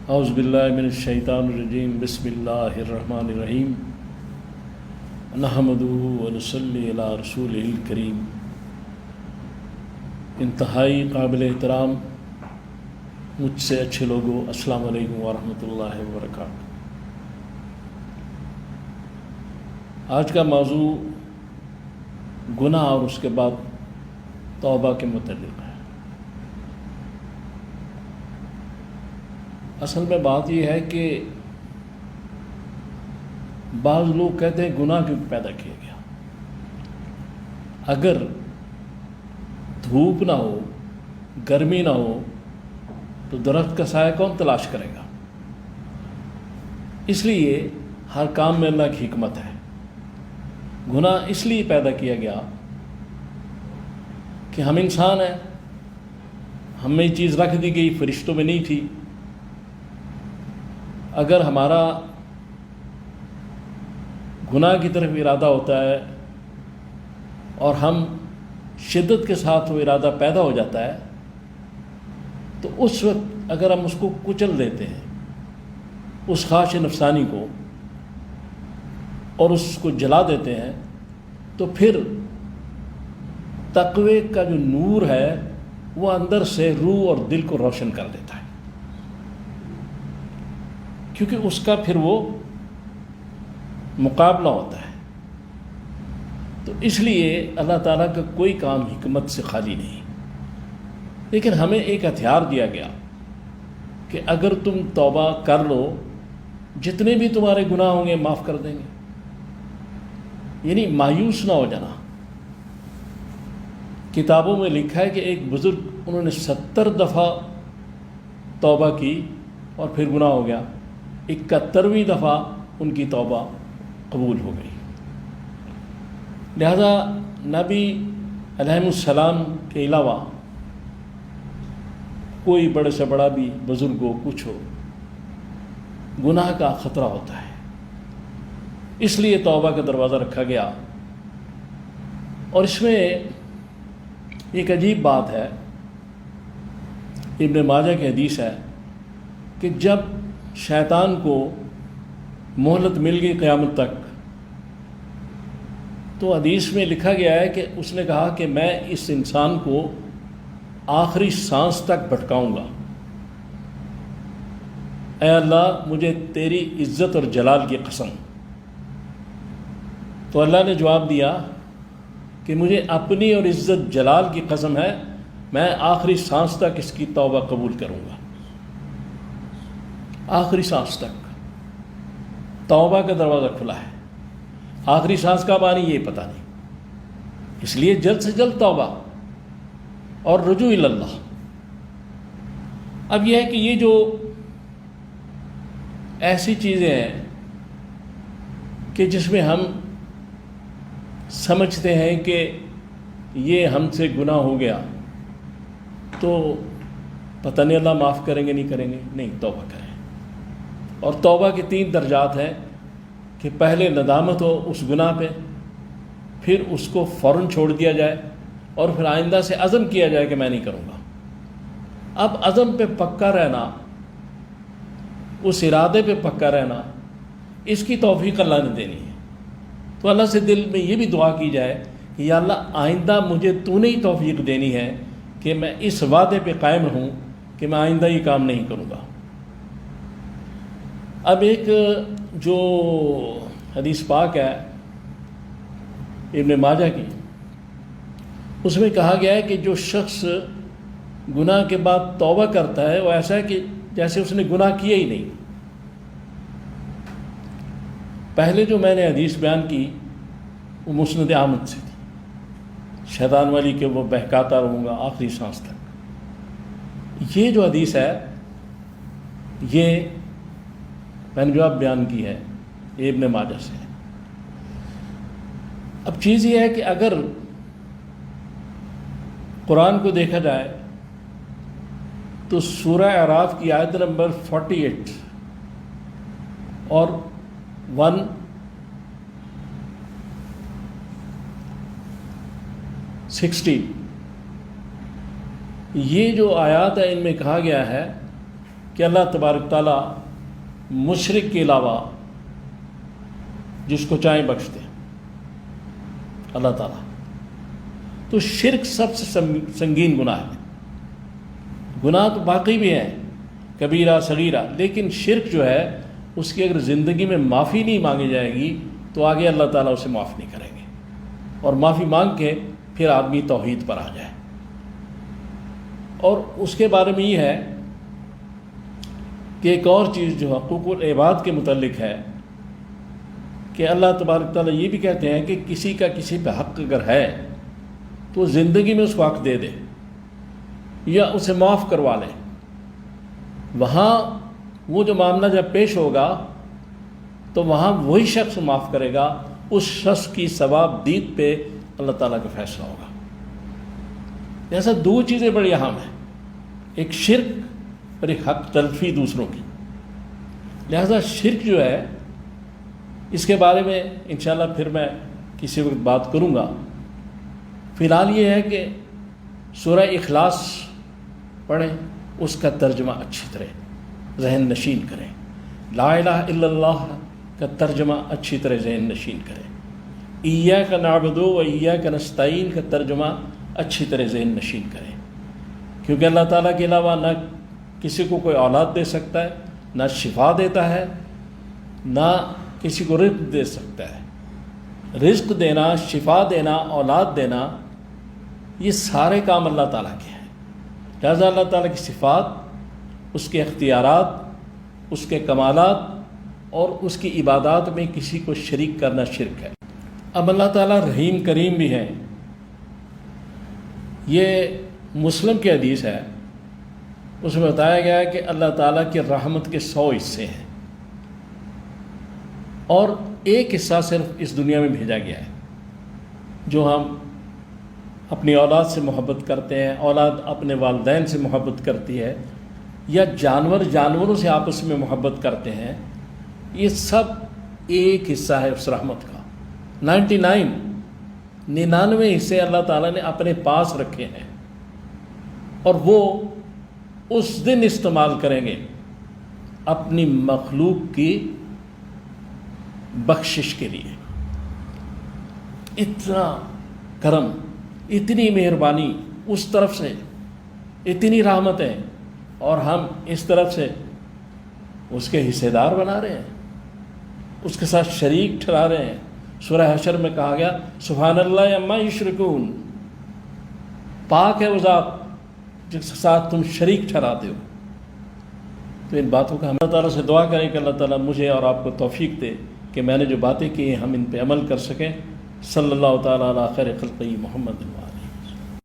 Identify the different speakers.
Speaker 1: اعوذ باللہ من الشیطان الرجیم بسم اللہ الرحمن الرحیم نحمدہ ونصلی علی رسولہ الکریم۔ انتہائی قابل احترام مجھ سے اچھے لوگوں، السلام علیکم ورحمۃ اللہ وبرکاتہ۔ آج کا موضوع گناہ اور اس کے بعد توبہ کے متعلق ہے۔ اصل میں بات یہ ہے کہ بعض لوگ کہتے ہیں گناہ کیوں پیدا کیا گیا؟ اگر دھوپ نہ ہو، گرمی نہ ہو تو درخت کا سایہ کون تلاش کرے گا؟ اس لیے ہر کام میں اللہ کی حکمت ہے۔ گناہ اس لیے پیدا کیا گیا کہ ہم انسان ہیں، ہم میں یہ چیز رکھ دی گئی، فرشتوں میں نہیں تھی۔ اگر ہمارا گناہ کی طرف ارادہ ہوتا ہے اور ہم شدت کے ساتھ وہ ارادہ پیدا ہو جاتا ہے تو اس وقت اگر ہم اس کو کچل دیتے ہیں، اس خواہش نفسانی کو، اور اس کو جلا دیتے ہیں، تو پھر تقوی کا جو نور ہے وہ اندر سے روح اور دل کو روشن کر دیتا ہے، کیونکہ اس کا پھر وہ مقابلہ ہوتا ہے۔ تو اس لیے اللہ تعالیٰ کا کوئی کام حکمت سے خالی نہیں، لیکن ہمیں ایک ہتھیار دیا گیا کہ اگر تم توبہ کر لو، جتنے بھی تمہارے گناہ ہوں گے معاف کر دیں گے۔ یعنی مایوس نہ ہو جانا۔ کتابوں میں لکھا ہے کہ ایک بزرگ انہوں نے 70 دفعہ توبہ کی اور پھر گناہ ہو گیا، 71ویں دفعہ ان کی توبہ قبول ہو گئی۔ لہذا نبی علیہ السلام کے علاوہ کوئی بڑے سے بڑا بھی بزرگ ہو، کچھ ہو، گناہ کا خطرہ ہوتا ہے، اس لیے توبہ کا دروازہ رکھا گیا۔ اور اس میں ایک عجیب بات ہے، ابن ماجہ کی حدیث ہے کہ جب شیطان کو مہلت مل گئی قیامت تک، تو حدیث میں لکھا گیا ہے کہ اس نے کہا کہ میں اس انسان کو آخری سانس تک بھٹکاؤں گا، اے اللہ مجھے تیری عزت اور جلال کی قسم۔ تو اللہ نے جواب دیا کہ مجھے اپنی اور عزت جلال کی قسم ہے، میں آخری سانس تک اس کی توبہ قبول کروں گا۔ آخری سانس تک توبہ کا دروازہ کھلا ہے۔ آخری سانس کب آنی یہ پتہ نہیں، اس لیے جلد سے جلد توبہ اور رجوع الی اللہ۔ اب یہ ہے کہ یہ جو ایسی چیزیں ہیں کہ جس میں ہم سمجھتے ہیں کہ یہ ہم سے گناہ ہو گیا تو پتہ نہیں اللہ معاف کریں گے نہیں کریں گے، نہیں، توبہ کریں۔ اور توبہ کے 3 درجات ہیں کہ پہلے ندامت ہو اس گناہ پہ، پھر اس کو فوراً چھوڑ دیا جائے، اور پھر آئندہ سے عزم کیا جائے کہ میں نہیں کروں گا۔ اب عزم پہ پکا رہنا، اس ارادے پہ پکا رہنا، اس کی توفیق اللہ نے دینی ہے۔ تو اللہ سے دل میں یہ بھی دعا کی جائے کہ یا اللہ آئندہ مجھے تو نے ہی توفیق دینی ہے کہ میں اس وعدے پہ قائم رہوں کہ میں آئندہ یہ کام نہیں کروں گا۔ اب ایک جو حدیث پاک ہے ابن ماجہ کی، اس میں کہا گیا ہے کہ جو شخص گناہ کے بعد توبہ کرتا ہے وہ ایسا ہے کہ جیسے اس نے گناہ کیا ہی نہیں۔ پہلے جو میں نے حدیث بیان کی وہ مسند احمد سے تھی، شیطان والی کہ وہ بہکاتا رہوں گا آخری سانس تک۔ یہ جو حدیث ہے یہ میں نے جو اب بیان کی ہے یہ ابن ماجہ سے ہے۔ اب چیز یہ ہے کہ اگر قرآن کو دیکھا جائے تو سورہ اعراف کی آیت نمبر 48 اور 160 یہ جو آیات ہیں ان میں کہا گیا ہے کہ اللہ تبارک تعالیٰ مشرک کے علاوہ جس کو چاہیں بخش دے اللہ تعالیٰ. تو شرک سب سے سنگین گناہ ہے. گناہ تو باقی بھی ہیں کبیرہ صغیرہ، لیکن شرک جو ہے اس کی اگر زندگی میں معافی نہیں مانگی جائے گی تو آگے اللہ تعالیٰ اسے معاف نہیں کریں گے، اور معافی مانگ کے پھر آدمی توحید پر آ جائے. اور اس کے بارے میں یہ ہے کہ ایک اور چیز جو حقوق العباد کے متعلق ہے کہ اللہ تبارک تعالیٰ یہ بھی کہتے ہیں کہ کسی کا کسی پہ حق اگر ہے تو زندگی میں اس کو حق دے دے یا اسے معاف کروا لے. وہاں وہ جو معاملہ جب پیش ہوگا تو وہاں وہی شخص معاف کرے گا، اس شخص کی ثواب دید پہ اللہ تعالیٰ کا فیصلہ ہوگا. ایسا دو چیزیں بڑی اہم ہیں، ایک شرک اور ایک حق تلفی دوسروں کی. لہذا شرک جو ہے اس کے بارے میں انشاءاللہ پھر میں کسی وقت بات کروں گا. فی الحال یہ ہے کہ سورہ اخلاص پڑھیں، اس کا ترجمہ اچھی طرح ذہن نشین کریں. لا الہ الا اللہ کا ترجمہ اچھی طرح ذہن نشین کریں. ایاک نعبد و ایاک نستعین کا ترجمہ اچھی طرح ذہن نشین کریں، کیونکہ اللہ تعالیٰ کے علاوہ نہ کسی کو کوئی اولاد دے سکتا ہے، نہ شفا دیتا ہے، نہ کسی کو رزق دے سکتا ہے. رزق دینا، شفا دینا، اولاد دینا، یہ سارے کام اللہ تعالیٰ کے ہیں. لہٰذا اللہ تعالیٰ کی صفات، اس کے اختیارات، اس کے کمالات اور اس کی عبادات میں کسی کو شریک کرنا شرک ہے. اب اللہ تعالیٰ رحیم کریم بھی ہیں. یہ مسلم کی حدیث ہے، اس میں بتایا گیا ہے کہ اللہ تعالیٰ کی رحمت کے 100 حصے ہیں اور ایک حصہ صرف اس دنیا میں بھیجا گیا ہے. جو ہم اپنی اولاد سے محبت کرتے ہیں، اولاد اپنے والدین سے محبت کرتی ہے، یا جانوروں سے آپس میں محبت کرتے ہیں، یہ سب ایک حصہ ہے اس رحمت کا. 99 حصے اللہ تعالیٰ نے اپنے پاس رکھے ہیں اور وہ اس دن استعمال کریں گے اپنی مخلوق کی بخشش کے لیے. اتنا کرم، اتنی مہربانی اس طرف سے، اتنی رحمتیں، اور ہم اس طرف سے اس کے حصے دار بنا رہے ہیں، اس کے ساتھ شریک ٹھہرا رہے ہیں. سورہ حشر میں کہا گیا سبحان اللہ عما یشرکون، پاک ہے وہ ذات جس کے ساتھ تم شریک ٹھہراتے ہو. تو ان باتوں کا ہم اللہ تعالیٰ سے دعا کریں کہ اللہ تعالیٰ مجھے اور آپ کو توفیق دے کہ میں نے جو باتیں کی ہیں ہم ان پہ عمل کر سکیں. صلی اللہ تعالیٰ علی خیر خلقہ محمد.